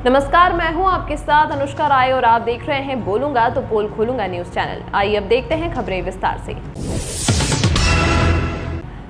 नमस्कार, मैं हूं आपके साथ अनुष्का राय और आप देख रहे हैं बोलूंगा तो पोल खोलूंगा न्यूज चैनल। आइए अब देखते हैं खबरें विस्तार से।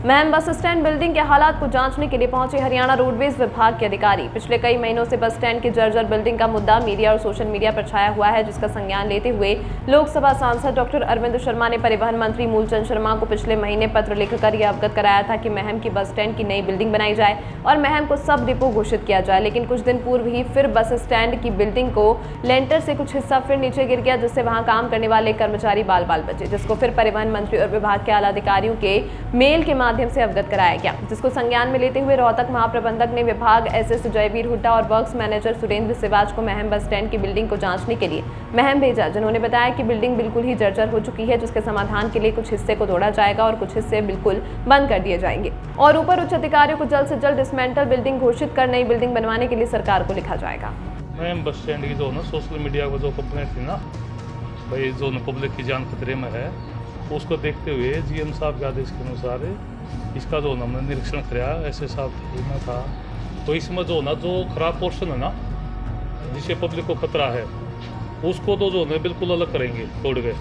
महम बस स्टैंड बिल्डिंग के हालात को जांचने के लिए पहुंचे हरियाणा रोडवेज विभाग के अधिकारी। पिछले कई महीनों से बस स्टैंड की जर्जर बिल्डिंग का मुद्दा मीडिया और सोशल मीडिया पर छाया हुआ है, जिसका संज्ञान लेते हुए लोकसभा सांसद डॉक्टर अरविंद शर्मा ने परिवहन मंत्री मूलचंद शर्मा को पिछले महीने पत्र लिखकर यह अवगत कराया था कि महम की बस स्टैंड की नई बिल्डिंग बनाई जाए और महम को सब डिपो घोषित किया जाए। लेकिन कुछ दिन पूर्व ही फिर बस स्टैंड की बिल्डिंग को लेंटर से कुछ हिस्सा फिर नीचे गिर गया, जिससे वहां काम करने वाले कर्मचारी बाल बाल बचे, जिसको फिर परिवहन मंत्री और विभाग के आला अधिकारियों के मेल के माध्यम से अवगत कराया गया, जिसको संज्ञान में लेते हुए रोहतक महाप्रबंधक ने विभाग एसएस जयवीर हुड्डा और वर्क्स मैनेजर सुरेंद्र सिवाज को महम बस स्टैंड की बिल्डिंग को जांचने के लिए महम भेजा, जिन्होंने बताया कि बिल्डिंग बिल्कुल ही जर्जर हो चुकी है, जिसके समाधान के लिए कुछ हिस्से को तोड़ा जाएगा और कुछ हिस्से बिल्कुल बंद कर दिए जाएंगे और ऊपर उच्च अधिकारियों को जल्द से जल्द डिसमेंटल बिल्डिंग घोषित कर नई बिल्डिंग बनवाने के लिए सरकार को लिखा जाएगा। महम बस स्टैंड की जो ना सोशल मीडिया को जो कंप्लेंट थी ना भाई, जो पब्लिक की जान खतरे में है, उसको देखते हुए जीएम साहब के आदेश के अनुसार इसका जो हमने निरीक्षण किया, ऐसे साहब था, तो इसमें जो खराब पोर्शन है ना, जिससे पब्लिक को खतरा है, उसको तो जो है बिल्कुल अलग करेंगे तोड़ के,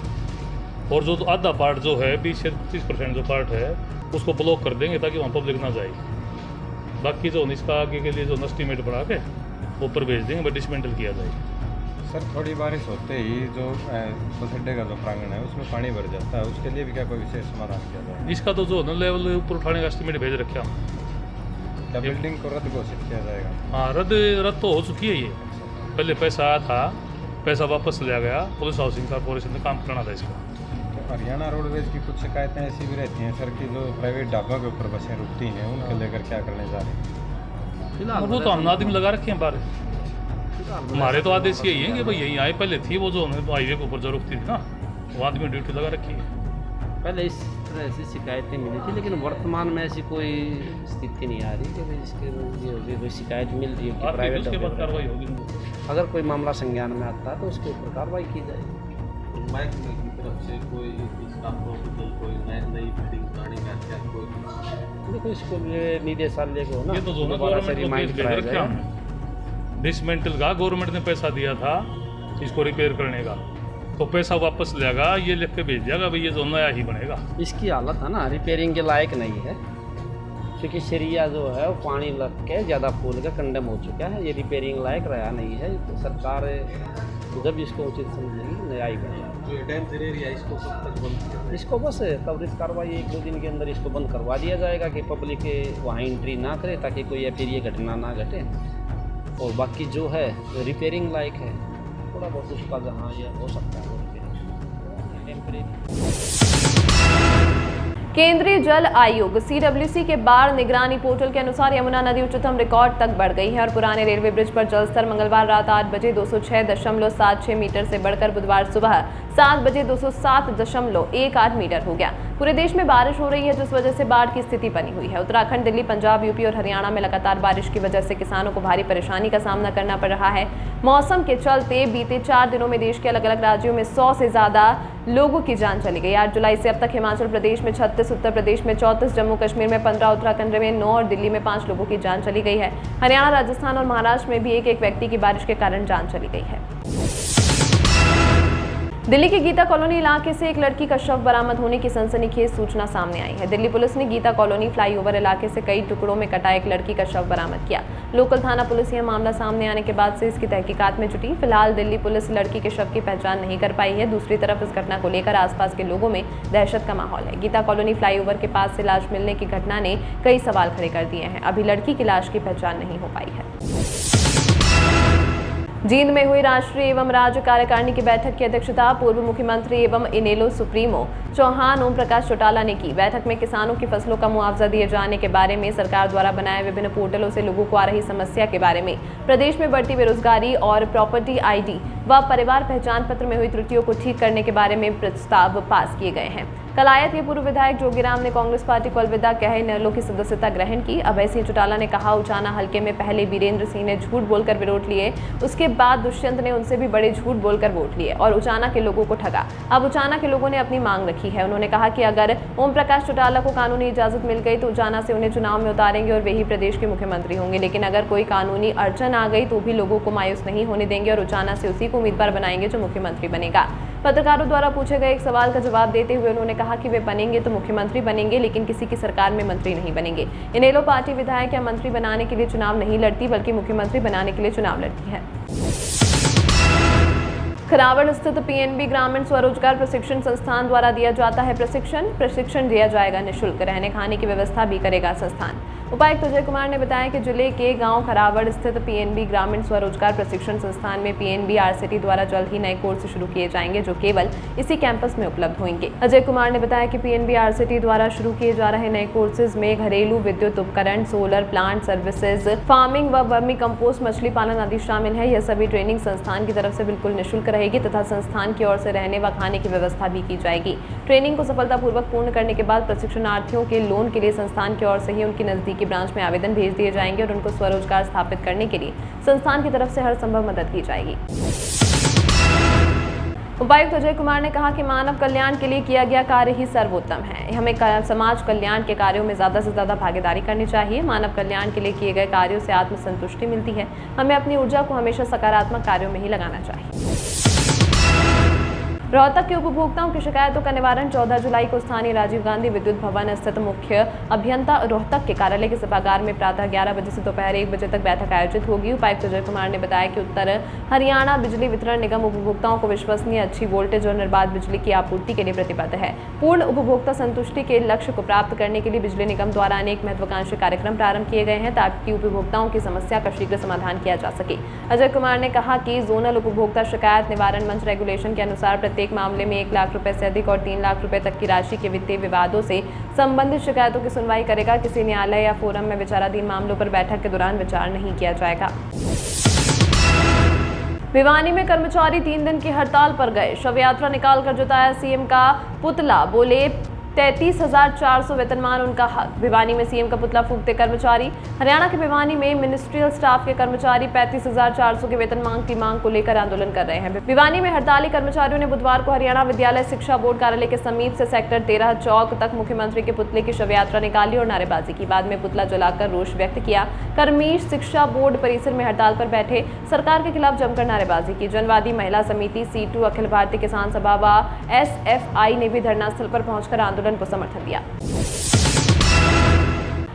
और जो आधा पार्ट जो है 20 से 25% जो पार्ट है उसको ब्लॉक कर देंगे ताकि वहाँ पब्लिक ना जाए। बाकी जो इसका आगे के लिए जो एस्टीमेट बना के ऊपर भेज देंगे, डिसमेंटल किया जाए। सर, थोड़ी बारिश होते ही जो बस अड्डे का जो प्रांगण है उसमें पानी भर जाता है, उसके लिए भी क्या कोई विशेष समाधान किया जाए? इसका तो जो लेवल ऊपर उठाने का एस्टीमेट भेज रखे हम। क्या बिल्डिंग को रद्द घोषित किया जाएगा? हाँ, रद्द तो हो चुकी है। ये पहले पैसा आया था, पैसा वापस लिया गया, पुलिस हाउसिंग कॉर्पोरेशन ने काम करना था इसका। तो हरियाणा रोडवेज की कुछ शिकायतें ऐसी भी रहती हैं सर कि जो प्राइवेट ढाबा के ऊपर बसें रुकती हैं, उनके लेकर क्या करने जा रहे हैं? फिलहाल वो तो हम आदमी लगा रखे हैं बाहर। हमारे तो आदेश यही है कि भाई यहीं आए। पहले थी वो जो हाईवे के ऊपर जो रुकती थी ना, वो आदमी ड्यूटी लगा रखी है। पहले इस तरह ऐसी शिकायतें मिली थी, लेकिन वर्तमान में ऐसी कोई स्थिति नहीं आ रही कि इसके लिए कोई शिकायत मिल रही है कि प्राइवेट उसके बाद कार्रवाई होगी। अगर कोई मामला संज्ञान में आता है तो उसके ऊपर कार्रवाई की जाएगी। बैंक की तरफ से कोई इसका प्रोपोजल, कोई नई बिल्डिंग बनाने का क्या कोई देखो, इसको निदेशालय को ना ये तो दोबारा से रिमाइंड कराया जाएगा। डिसमेंटल का गवर्नमेंट ने पैसा दिया था इसको रिपेयर करने का, तो पैसा वापस लेगा, ये लिख के भेज दिया भाई ये जो नया ही बनेगा। इसकी हालत है ना रिपेयरिंग के लायक नहीं है, क्योंकि शरिया जो है वो पानी लग के ज़्यादा फूल के कंडेम हो चुका है। ये रिपेयरिंग लायक रहा नहीं है, तो सरकार जब इसको उचित समझेगी नया ही बनेगा। जो डेंजर एरिया इसको कब तक बंद किया जाए? इसको बस त्वरित कार्रवाई 1-2 दिन के अंदर इसको बंद करवा दिया जाएगा कि पब्लिक वहाँ एंट्री ना करे, ताकि कोई फिर ये घटना ना घटे। और बाकी जो है रिपेयरिंग लायक है, थोड़ा बहुत उसका जहाँ ये हो सकता है वो रिपेयरिंग टेम्परेरी। केंद्रीय जल आयोग सीडब्ल्यूसी के बाढ़ निगरानी पोर्टल के अनुसार यमुना नदी उच्चतम रिकॉर्ड तक बढ़ गई है और पुराने रेलवे ब्रिज पर जलस्तर मंगलवार रात 8 बजे 206.76 मीटर से बढ़कर बुधवार सुबह 7 बजे 207.18 मीटर हो गया। पूरे देश में बारिश हो रही है, जिस वजह से बाढ़ की स्थिति बनी हुई है। उत्तराखंड, दिल्ली, पंजाब, यूपी और हरियाणा में लगातार बारिश की वजह से किसानों को भारी परेशानी का सामना करना पड़ रहा है। मौसम के चलते बीते 4 दिनों में देश के अलग अलग राज्यों में 100 से ज्यादा लोगों की जान चली गई। 8 जुलाई से अब तक हिमाचल प्रदेश में 36, उत्तर प्रदेश में 34, जम्मू कश्मीर में 15, उत्तराखंड में 9 और दिल्ली में 5 लोगों की जान चली गई है। हरियाणा, राजस्थान और महाराष्ट्र में भी एक व्यक्ति की बारिश के कारण जान चली गई है। दिल्ली के गीता कॉलोनी इलाके से एक लड़की का शव बरामद होने की सनसनीखेज सूचना सामने आई है। दिल्ली पुलिस ने गीता कॉलोनी फ्लाईओवर इलाके से कई टुकड़ों में कटा एक लड़की का शव बरामद किया। लोकल थाना पुलिस यह मामला सामने आने के बाद से इसकी तहकीकात में जुटी। फिलहाल दिल्ली पुलिस लड़की के शव की पहचान नहीं कर पाई है। दूसरी तरफ इस घटना को लेकर आसपास के लोगों में दहशत का माहौल है। गीता कॉलोनी फ्लाईओवर के पास से लाश मिलने की घटना ने कई सवाल खड़े कर दिए हैं। अभी लड़की की लाश की पहचान नहीं हो पाई है। जींद में हुई राष्ट्रीय एवं राज्य कार्यकारिणी की बैठक की अध्यक्षता पूर्व मुख्यमंत्री एवं इनेलो सुप्रीमो चौहान ओम प्रकाश चौटाला ने की। बैठक में किसानों की फसलों का मुआवजा दिए जाने के बारे में, सरकार द्वारा बनाए विभिन्न पोर्टलों से लोगों को आ रही समस्या के बारे में, प्रदेश में बढ़ती बेरोजगारी और प्रॉपर्टी आईडी व परिवार पहचान पत्र में हुई त्रुटियों को ठीक करने के बारे में प्रस्ताव पास किए गए हैं। कलायत के पूर्व विधायक जोगीराम ने कांग्रेस पार्टी को अलविदा कहे इनेलो की सदस्यता ग्रहण की। अभय सिंह चौटाला ने कहा, उचाना हल्के में पहले वीरेंद्र सिंह ने झूठ बोलकर वोट लिए, उसके बाद दुष्यंत ने उनसे भी बड़े झूठ बोलकर वोट लिए और उचाना के लोगों को ठगा। अब उचाना के लोगों ने अपनी मांग रखी है। उन्होंने कहा कि अगर ओम प्रकाश चौटाला को कानूनी इजाजत मिल गई तो उचाना से उन्हें चुनाव में उतारेंगे और वे ही प्रदेश के मुख्यमंत्री होंगे, लेकिन अगर कोई कानूनी अड़चन आ गई तो भी लोगों को मायूस नहीं होने देंगे और उचाना से उसी को उम्मीदवार बनाएंगे जो मुख्यमंत्री बनेगा। पत्रकारों द्वारा पूछे गए एक सवाल का जवाब देते हुए उन्होंने कहा कि वे बनेंगे तो मुख्यमंत्री बनेंगे, लेकिन किसी की सरकार में मंत्री नहीं बनेंगे। इनेलो पार्टी विधायक या मंत्री बनाने के लिए चुनाव नहीं लड़ती, बल्कि मुख्यमंत्री बनाने के लिए चुनाव लड़ती है। खरावड़ स्थित पीएनबी ग्रामीण स्वरोजगार प्रशिक्षण संस्थान द्वारा दिया जाता है प्रशिक्षण दिया जाएगा निःशुल्क। रहने खाने की व्यवस्था भी करेगा संस्थान। उपायुक्त अजय कुमार ने बताया कि जिले के गांव खरावड़ स्थित पीएनबी ग्रामीण स्वरोजगार प्रशिक्षण संस्थान में पीएनबी आरसीटी द्वारा जल्द ही नए कोर्स शुरू किए जाएंगे, जो केवल इसी कैंपस में उपलब्ध होंगे। अजय कुमार ने बताया कि पीएनबी आरसीटी द्वारा शुरू किए जा रहे नए कोर्सेज में घरेलू विद्युत उपकरण, सोलर प्लांट सर्विसेज, फार्मिंग व वर्मी कंपोस्ट, मछली पालन आदि शामिल है। यह सभी ट्रेनिंग संस्थान की तरफ से बिल्कुल निःशुल्क रहेगी तथा संस्थान की ओर से रहने व खाने की व्यवस्था भी की जाएगी। ट्रेनिंग को सफलतापूर्वक पूर्ण करने के बाद प्रशिक्षणार्थियों के लोन के लिए संस्थान की ओर से ही उनकी नजदीकी ब्रांच में आवेदन भेज दिए जाएंगे और उनको स्वरोजगार स्थापित करने के लिए संस्थान की तरफ से हर संभव मदद की जाएगी। उपायुक्त अजय कुमार ने कहा कि मानव कल्याण के लिए किया गया कार्य ही सर्वोत्तम है। हमें समाज कल्याण के कार्यों में ज्यादा से ज्यादा भागीदारी करनी चाहिए। मानव कल्याण के लिए किए गए कार्यों से आत्मसंतुष्टि मिलती है। हमें अपनी ऊर्जा को हमेशा सकारात्मक कार्यों में ही लगाना चाहिए। रोहतक के उपभोक्ताओं की शिकायतों का निवारण 14 जुलाई को स्थानीय राजीव गांधी विद्युत भवन स्थित मुख्य अभियंता रोहतक के कार्यालय के सभागार में प्रातः 11 बजे से दोपहर 1 बजे तक बैठक आयोजित होगी। उपायुक्त अजय कुमार ने बताया कि उत्तर हरियाणा बिजली वितरण निगम उपभोक्ताओं को विश्वसनीय, अच्छी वोल्टेज और निर्बाध बिजली की आपूर्ति के लिए प्रतिबद्ध है। पूर्ण उपभोक्ता संतुष्टि के लक्ष्य को प्राप्त करने के लिए बिजली निगम द्वारा अनेक महत्वाकांक्षी कार्यक्रम प्रारंभ किए गए हैं ताकि उपभोक्ताओं की समस्या का शीघ्र समाधान किया जा सके। अजय कुमार ने कहा कि जोनल उपभोक्ता शिकायत निवारण मंच रेगुलेशन के अनुसार प्रत्येक मामले में 1 लाख रुपए से अधिक और 3 लाख रुपए तक की राशि के वित्तीय विवादों से संबंधित शिकायतों की सुनवाई करेगा। किसी न्यायालय या फोरम में विचाराधीन मामलों पर बैठक के दौरान विचार नहीं किया जाएगा। भिवानी में कर्मचारी 3 दिन की हड़ताल पर गए। शव यात्रा निकालकर जताया सीएम का पुतला, बोले 33,400 वेतनमान उनका हक। भिवानी में सीएम का पुतला फूंकते कर्मचारी। हरियाणा के भिवानी में मिनिस्ट्रियल स्टाफ के कर्मचारी 35,400 के वेतन की मांग को लेकर आंदोलन कर रहे हैं। भिवानी में हड़ताली कर्मचारियों ने बुधवार को हरियाणा विद्यालय शिक्षा बोर्ड कार्यालय के समीप से सेक्टर 13 चौक तक मुख्यमंत्री के पुतले की शव यात्रा निकाली और नारेबाजी की। बाद में पुतला जलाकर रोष व्यक्त किया। कर्मी शिक्षा बोर्ड परिसर में हड़ताल पर बैठे सरकार के खिलाफ जमकर नारेबाजी की। जनवादी महिला समिति, C2, अखिल भारतीय किसान सभा व SFI ने भी धरनास्थल पर पहुंचकर आंदोलन को समर्थन दिया।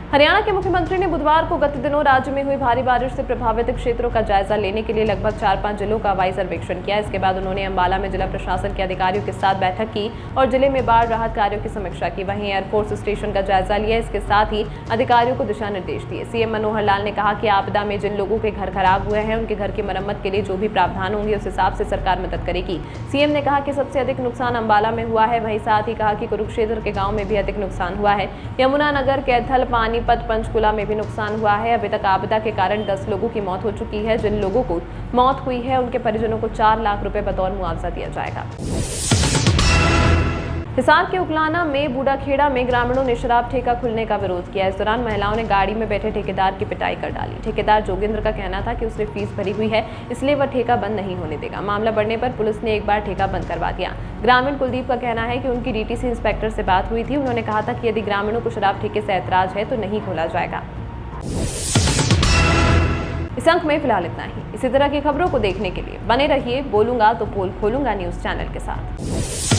हरियाणा के मुख्यमंत्री ने बुधवार को गत दिनों राज्य में हुई भारी बारिश से प्रभावित क्षेत्रों का जायजा लेने के लिए लगभग 4-5 जिलों का हवाई सर्वेक्षण किया। इसके बाद उन्होंने अंबाला में जिला प्रशासन के अधिकारियों के साथ बैठक की और जिले में बाढ़ राहत कार्यों की समीक्षा की। वहीं एयरफोर्स स्टेशन का जायजा लिया। इसके साथ ही अधिकारियों को दिशा निर्देश दिए। सीएम मनोहर लाल ने कहा कि आपदा में जिन लोगों के घर खराब हुए हैं उनके घर की मरम्मत के लिए जो भी प्रावधान होंगे उस हिसाब से सरकार मदद करेगी। सीएम ने कहा कि सबसे अधिक नुकसान अंबाला में हुआ है। वहीं साथ ही कहा कि कुरुक्षेत्र के गाँव में भी अधिक नुकसान हुआ है। यमुनानगर, कैथल, पानीपत, पंचकुला में भी नुकसान हुआ है। अभी तक आपदा के कारण 10 लोगों की मौत हो चुकी है। जिन लोगों को मौत हुई है उनके परिजनों को 4 लाख रुपए बतौर मुआवजा दिया जाएगा। हिसार के उकलाना में बूढ़ाखेड़ा में ग्रामीणों ने शराब ठेका खुलने का विरोध किया। इस दौरान महिलाओं ने गाड़ी में बैठे ठेकेदार की पिटाई कर डाली। ठेकेदार जोगिंद्र का कहना था कि उसने फीस भरी हुई है, इसलिए वह ठेका बंद नहीं होने देगा। मामला बढ़ने पर पुलिस ने एक बार ठेका बंद करवा दिया। ग्रामीण कुलदीप का कहना है कि उनकी डीटीसी इंस्पेक्टर से बात हुई थी। उन्होंने कहा था कि यदि ग्रामीणों को शराब ठेके से ऐतराज है तो नहीं खोला जाएगा। इस अंक में फिलहाल इतना ही। इसी तरह की खबरों को देखने के लिए बने रहिए बोलूंगा तो पोल खोलूंगा न्यूज चैनल के साथ।